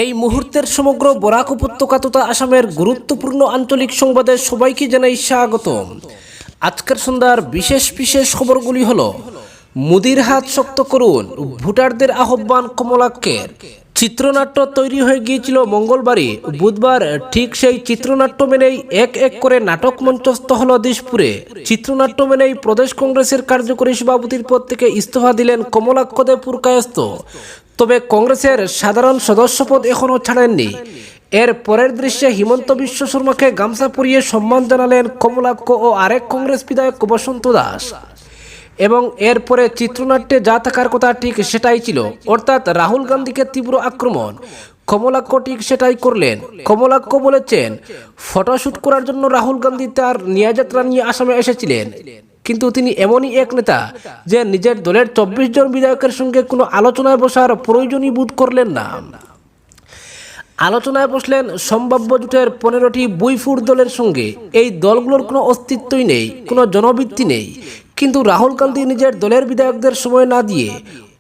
এই মুহূর্তের সমগ্র বরাক উপত্যকা তথা আসামের গুরুত্বপূর্ণ আঞ্চলিক সংবাদে সবাইকে জানাই স্বাগতম। আজকের সন্ধ্যার বিশেষ বিশেষ খবরগুলি হলো: মোদির হাত শক্ত করুন, ভোটারদের আহ্বান কমলাক্ষের। চিত্রনাট্য তৈরি হয়ে গিয়েছিল মঙ্গলবারই। বুধবার ঠিক সেই চিত্রনাট্য মেনেই এক এক করে নাটক মঞ্চস্থ হল দিশপুরে। চিত্রনাট্য মেনেই প্রদেশ কংগ্রেসের কার্যকরী সভাপতির পদ থেকে ইস্তফা দিলেন কমলাক্ষ দেব পুরকায়স্থ। তবে কংগ্রেসের সাধারণ সদস্যপদ এখনও ছাড়েননি। এর পরের দৃশ্যে হিমন্ত বিশ্ব শর্মাকে গামছা পরিয়ে সম্মান জানালেন কমলাক্ষ ও আরেক কংগ্রেস বিধায়ক বসন্ত দাস। এবং এরপরে চিত্রনাট্যে যা থাকার কথা ঠিক সেটাই ছিল, অর্থাৎ রাহুল গান্ধীকে তীব্র আক্রমণ। কমলাক্ষ ঠিক সেটাই করলেন। কমলাক্ষ বলেছেন, ফটোশ্যুট করার জন্য রাহুল গান্ধী তার নিয়াযাত্রা নিয়ে আসামে এসেছিলেন, কিন্তু তিনি এমনই এক নেতা যে নিজের দলের 24 জন বিধায়কের সঙ্গে কোনো আলোচনায় বসার প্রয়োজনই বোধ করলেন না। আলোচনায় বসলেন সম্ভাব্য জোটের 15টি বইফুর দলের সঙ্গে। এই দলগুলোর কোনো অস্তিত্বই নেই, কোনো জনভিত্তি নেই। কিন্তু রাহুল গান্ধী নিজের দলের বিধায়কদের সময় না দিয়ে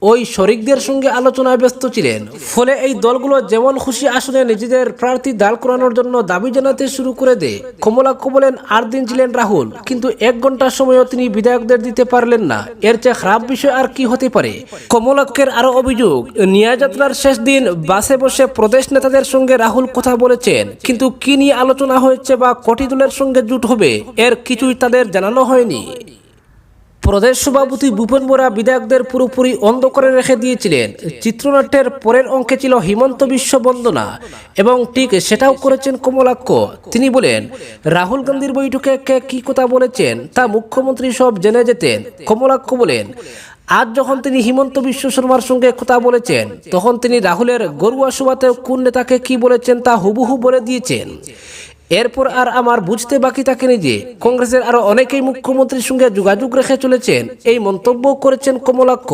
ওই শরিকদের সঙ্গে আলোচনায় ব্যস্ত ছিলেন। ফলে এই দলগুলো যেমন খুশি আসনে নিজেদের প্রার্থী দাঁড় করানোর জন্য দাবি জানাতে শুরু করে দেয়। কমলাক্ষ বলেন, 8 দিন ছিলেন রাহুল, কিন্তু 1 ঘন্টার সময়ও তিনি বিধায়কদের দিতে পারলেন না। এর চেয়ে খারাপ বিষয় আর কি হতে পারে? কমলাক্ষের আরও অভিযোগ, নিয়াযাত্রার শেষ দিন বাসে বসে প্রদেশ নেতাদের সঙ্গে রাহুল কথা বলেছেন, কিন্তু কি নিয়ে আলোচনা হয়েছে বা কটি দলের সঙ্গে জোট হবে এর কিছুই তাদের জানানো হয়নি। প্রদেশ সভাপতি ভূপেন বোরা বিধায়কদের পুরোপুরি অন্ধ করে রেখে দিয়েছিলেন। চিত্রনাট্যের পরের অঙ্কে ছিল হিমন্ত বিশ্ব বন্দনা, এবং ঠিক সেটাও করেছেন কমলাক্ষ। তিনি বলেন, রাহুল গান্ধীর বৈঠকে কে কী কথা বলেছেন তা মুখ্যমন্ত্রী সব জেনে যেতেন। কমলাক্ষ বলেন, আজ যখন তিনি হিমন্ত বিশ্ব শর্মার সঙ্গে কথা বলেছেন, তখন তিনি রাহুলের গরুয়া সভাতে কোন নেতাকে কি বলেছেন তা হুবহু বলে দিয়েছেন। এরপর আর আমার বুঝতে বাকি থাকেনি যে কংগ্রেসের আরো অনেকেই মুখ্যমন্ত্রীর সঙ্গে যোগাযোগ রেখে চলেছেন। এই মন্তব্য করেছেন কমলাক্ষ।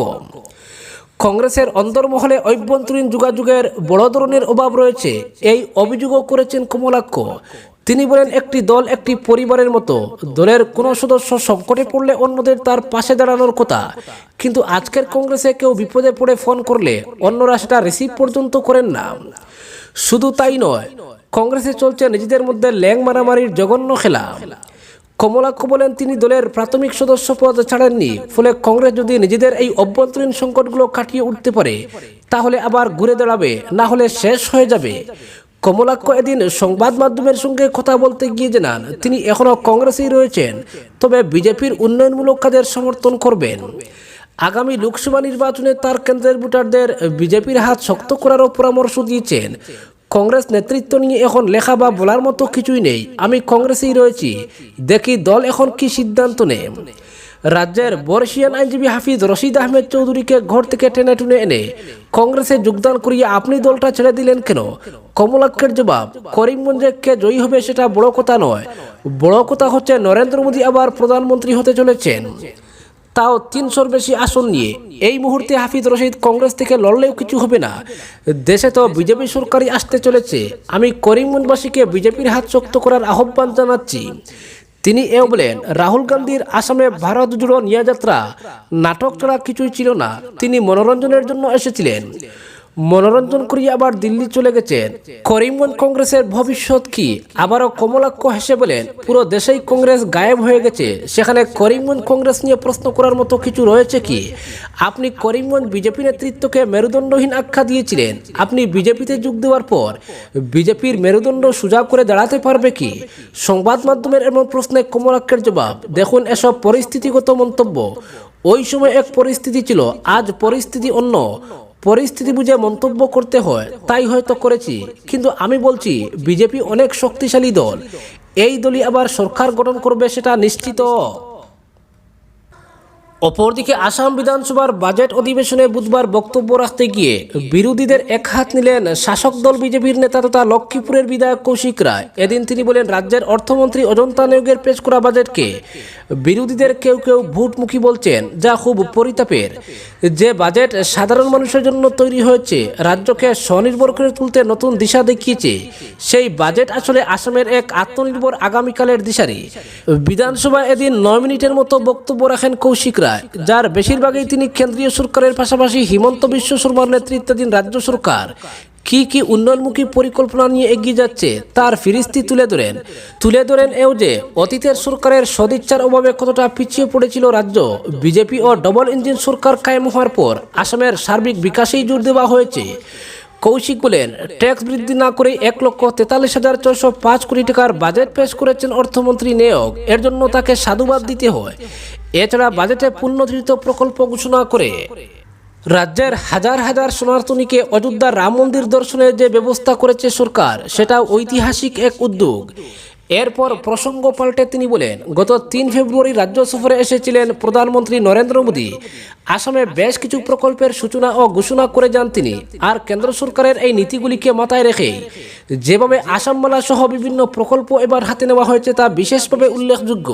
কংগ্রেসের অন্তর্মহলে অভ্যন্তরীণ যোগাযোগের বড় ধরনের অভাব রয়েছে, এই অভিযোগও করেছেন কমলাক্ষ। তিনি বলেন, একটি দল একটি পরিবারের মতো। দলের কোনো সদস্য সংকটে পড়লে অন্যদের তার পাশে দাঁড়ানোর কথা, কিন্তু আজকের কংগ্রেসে কেউ বিপদে পড়ে ফোন করলে অন্যরা সেটা রিসিভ পর্যন্ত করেন না। শুধু তাই নয়, কংগ্রেসে চলছে নিজেদের মধ্যে ল্যাং মারামারির জঘন্য খেলা। কমলাক্ষ বলেন, তিনি দলের প্রাথমিক সদস্য পদ ছাড়েননি। ফলে কংগ্রেস যদি নিজেদের এই অভ্যন্তরীণ সংকটগুলো কাটিয়ে উঠতে পারে, তাহলে আবার ঘুরে দাঁড়াবে, না হলে শেষ হয়ে যাবে। কমলাক্ষ এদিন সংবাদ মাধ্যমের সঙ্গে কথা বলতে গিয়ে জানান, তিনি এখনও কংগ্রেসেই রয়েছেন, তবে বিজেপির উন্নয়নমূলক কাজের সমর্থন করবেন। আগামী লোকসভা নির্বাচনে তার কেন্দ্রের ভোটারদের বিজেপির হাত শক্ত করারও পরামর্শ দিয়েছেন। কংগ্রেস নেতৃত্ব নিয়ে এখন লেখা বা বলার মতো কিছুই নেই। আমি কংগ্রেসেই রয়েছি, দেখি দল এখন কি সিদ্ধান্ত নেয়। রাজ্যের বর্ষিয়ান আইনজীবী হাফিজ রশিদ আহমেদ চৌধুরীকে ঘর থেকে টেনে টুনে এনে কংগ্রেসে যোগদান করিয়ে আপনি দলটা ছেড়ে দিলেন কেন? কমলাক্ষের জবাব, করিমগঞ্জে কে জয়ী হবে সেটা বড় কথা নয়, বড় কথা হচ্ছে নরেন্দ্র মোদী আবার প্রধানমন্ত্রী হতে চলেছেন, তাও 300-র বেশি আসন নিয়ে। এই মুহূর্তে হাফিজ রশিদ কংগ্রেস থেকে লড়লেও কিছু হবে না। দেশে তো বিজেপি সরকারই আসতে চলেছে। আমি করিমগঞ্জবাসীকে বিজেপির হাত শক্ত করার আহ্বান জানাচ্ছি। তিনি এও বলেন, রাহুল গান্ধীর আসামে ভারত জুড়ো নিয়াযাত্রা নাটক ছাড়া কিছুই ছিল না। তিনি মনোরঞ্জনের জন্য এসেছিলেন, মনোরঞ্জন করিয়ে আবার দিল্লি চলে গেছেন। করিমগঞ্জ কংগ্রেসের ভবিষ্যৎ কি? আবারও কমলাক্ষ হেসে বলেন, পুরো দেশেই কংগ্রেস গায়েব হয়ে গেছে, সেখানে করিমগঞ্জ কংগ্রেস নিয়ে প্রশ্ন করার মতো কিছু রয়েছে কি? আপনি করিমগঞ্জ বিজেপি নেতৃত্বকে মেরুদণ্ডহীন আখ্যা দিয়েছিলেন। আপনি বিজেপিতে যোগ দেওয়ার পর বিজেপির মেরুদণ্ড সোজা করে দাঁড়াতে পারবে কি? সংবাদ মাধ্যমের এমন প্রশ্নে কমলাক্ষের জবাব, দেখুন, এসব পরিস্থিতিগত মন্তব্য। ওই সময় এক পরিস্থিতি ছিল, আজ পরিস্থিতি অন্য। পরিস্থিতি বুঝে মন্তব্য করতে হয়, তাই হয়তো করেছি। কিন্তু আমি বলছি, বিজেপি অনেক শক্তিশালী দল, এই দলই আবার সরকার গঠন করবে সেটা নিশ্চিত। অপরদিকে আসাম বিধানসভার বাজেট অধিবেশনে বুধবার বক্তব্য রাখতে গিয়ে বিরোধীদের এক হাত নিলেন শাসক দল বিজেপির নেতা তথা লক্ষ্মীপুরের বিধায়ক কৌশিক রায়। এদিন তিনি বলেন, রাজ্যের অর্থমন্ত্রী অজন্তা নিয়োগের পেশ করা বাজেটকে বিরোধীদের কেউ কেউ ভোটমুখী বলছেন, যা খুব পরিতাপের। যে বাজেট সাধারণ মানুষের জন্য তৈরি হয়েছে, রাজ্যকে স্বনির্ভর করে তুলতে নতুন দিশা দেখিয়েছে, সেই বাজেট আসলে আসামের এক আত্মনির্ভর আগামীকালের দিশারি। বিধানসভায় এদিন 9 মিনিটের মতো বক্তব্য রাখেন কৌশিক রায়, যার বেশিরভাগই তিনি কেন্দ্রীয় সরকারের পাশাপাশি হিমন্ত বিশ্ব শর্মার নেতৃত্বাধীন রাজ্য সরকার কি উন্নয়নমুখী পরিকল্পনা নিয়ে এগিয়ে যাচ্ছে তার ফিরিস্তি তুলে ধরেন এও যে অতীতের সরকারের সদিচ্ছার অভাবে কতটা পিছিয়ে পড়েছিল রাজ্য। বিজেপি ও ডবল ইঞ্জিন সরকার কায়েম হওয়ার পর আসামের সার্বিক বিকাশেই জোর দেওয়া হয়েছে। কৌশিক বলেন, ট্যাক্স বৃদ্ধি না করে 1,43,405 কোটি টাকার বাজেট পেশ করেছেন অর্থমন্ত্রী নেওগ। এর জন্য তাকে সাধুবাদ দিতে হয়। এছাড়া বাজেটে পুনর্নির্ধারিত প্রকল্প ঘোষণা করে রাজ্যের হাজার হাজার সনাতনীকে অযোধ্যা রাম মন্দির দর্শনের যে ব্যবস্থা করেছে সরকার, সেটা ঐতিহাসিক এক উদ্যোগ। এরপর প্রসঙ্গ পাল্টে তিনি বলেন, গত 3 ফেব্রুয়ারি রাজ্য সফরে এসেছিলেন প্রধানমন্ত্রী নরেন্দ্র মোদী। আসামে বেশ কিছু প্রকল্পের সূচনা ও ঘোষণা করে যান তিনি। আর কেন্দ্র সরকারের এই নীতিগুলিকে মাথায় রেখে যেভাবে আসামমালা সহ বিভিন্ন প্রকল্প এবার হাতে নেওয়া হয়েছে তা বিশেষভাবে উল্লেখযোগ্য।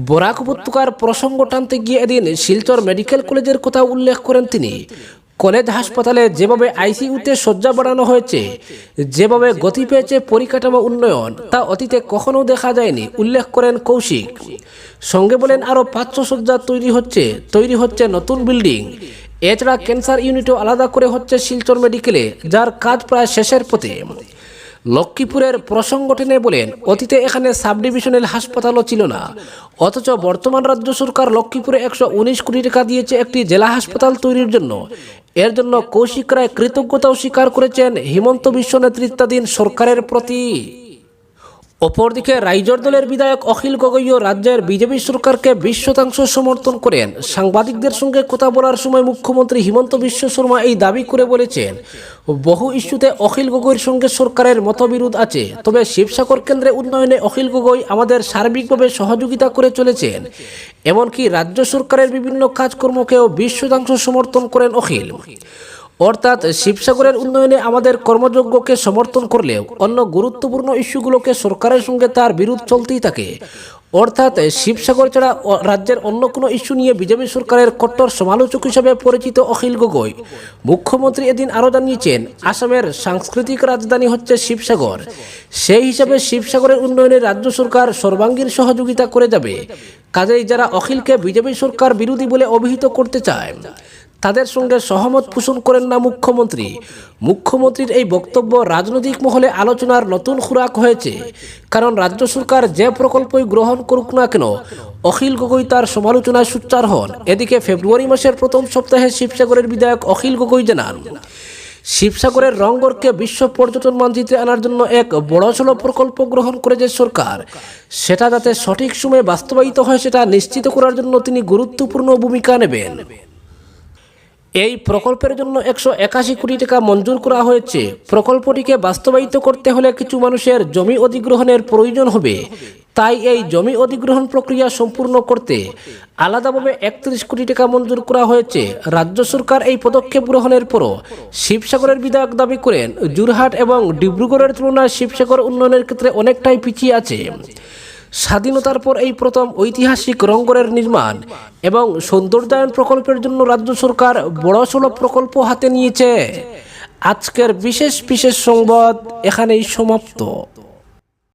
বরাক উপত্যকার প্রসঙ্গ টানতে গিয়ে এদিন শিলচর মেডিকেল কলেজের কথা উল্লেখ করেন তিনি। কলেজ হাসপাতালে যেভাবে আইসিইউতে শয্যা বাড়ানো হয়েছে, যেভাবে গতি পেয়েছে পরিকাঠামো উন্নয়ন, তা অতীতে কখনো দেখা যায়নি উল্লেখ করেন কৌশিক। সঙ্গে বলেন, আরও 500 শয্যা তৈরি হচ্ছে নতুন বিল্ডিং। এছাড়া ক্যান্সার ইউনিটও আলাদা করে হচ্ছে শিলচর মেডিকেলে, যার কাজ প্রায় শেষের পথে। লক্ষ্মীপুরের প্রসঙ্গ টেনে বলেন, অতীতে এখানে সাব ডিভিশনাল হাসপাতালও ছিল না, অথচ বর্তমান রাজ্য সরকার লক্ষ্মীপুরে 119 কোটি টাকা দিয়েছে একটি জেলা হাসপাতাল তৈরির জন্য। এর জন্য কৌশিক রায় কৃতজ্ঞতাও স্বীকার করেছেন হিমন্ত বিশ্ব নেতৃত্বাধীন সরকারের প্রতি। অপরদিকে রাইজর দলের বিধায়ক অখিল গগৈও রাজ্যের বিজেপি সরকারকে 20% সমর্থন করেন। সাংবাদিকদের সঙ্গে কথা বলার সময় মুখ্যমন্ত্রী হিমন্ত বিশ্ব শর্মা এই দাবি করে বলেছেন, বহু ইস্যুতে অখিল গগৈর সঙ্গে সরকারের মতবিরোধ আছে, তবে শিবসাগর কেন্দ্রে উন্নয়নে অখিল গগৈ আমাদের সার্বিকভাবে সহযোগিতা করে চলেছেন। এমনকি রাজ্য সরকারের বিভিন্ন কাজকর্মকেও 20% সমর্থন করেন অখিল। অর্থাৎ শিবসাগরের উন্নয়নে আমাদের কর্মযজ্ঞকে সমর্থন করলেও অন্য গুরুত্বপূর্ণ ইস্যুগুলোকে সরকারের সঙ্গে তার বিরোধ চলতেই থাকে। অর্থাৎ শিবসাগর ছাড়া রাজ্যের অন্য কোনো ইস্যু নিয়ে বিজেপি সরকারের কট্টর সমালোচক হিসেবে পরিচিত অখিল গগৈ। মুখ্যমন্ত্রী এদিন আরও জানিয়েছেন, আসামের সাংস্কৃতিক রাজধানী হচ্ছে শিবসাগর। সেই হিসাবে শিবসাগরের উন্নয়নে রাজ্য সরকার সর্বাঙ্গীন সহযোগিতা করে যাবে। কাজেই যারা অখিলকে বিজেপি সরকার বিরোধী বলে অভিহিত করতে চায়, তাদের সঙ্গে সহমত পোষণ করেন না মুখ্যমন্ত্রী। মুখ্যমন্ত্রীর এই বক্তব্য রাজনৈতিক মহলে আলোচনার নতুন খোরাক হয়েছে, কারণ রাজ্য সরকার যে প্রকল্পই গ্রহণ করুক না কেন, অখিল গগৈ তার সমালোচনায় সোচ্চার হন। এদিকে ফেব্রুয়ারি মাসের প্রথম সপ্তাহে শিবসাগরের বিধায়ক অখিল গগৈ জানান, শিবসাগরের রংগড়কে বিশ্ব পর্যটন মানচিত্রে আনার জন্য এক বড়সড় প্রকল্প গ্রহণ করেছে সরকার। সেটা যাতে সঠিক সময়ে বাস্তবায়িত হয় সেটা নিশ্চিত করার জন্য তিনি গুরুত্বপূর্ণ ভূমিকা নেবেন। এই প্রকল্পের জন্য 181 কোটি টাকা মঞ্জুর করা হয়েছে। প্রকল্পটিকে বাস্তবায়িত করতে হলে কিছু মানুষের জমি অধিগ্রহণের প্রয়োজন হবে। তাই এই জমি অধিগ্রহণ প্রক্রিয়া সম্পূর্ণ করতে আলাদাভাবে 31 কোটি টাকা মঞ্জুর করা হয়েছে। রাজ্য সরকার এই পদক্ষেপ গ্রহণের পরও শিবসাগরের বিধায়ক দাবি করেন, যোরহাট এবং ডিব্রুগড়ের তুলনায় শিবসাগর উন্নয়নের ক্ষেত্রে অনেকটাই পিছিয়ে আছে। স্বাধীনতার পর এই প্রথম ঐতিহাসিক রংগড়ের নির্মাণ এবং সৌন্দর্যায়ন প্রকল্পের জন্য রাজ্য সরকার বড়সড় প্রকল্প হাতে নিয়েছে। আজকের বিশেষ সংবাদ এখানেই সমাপ্ত।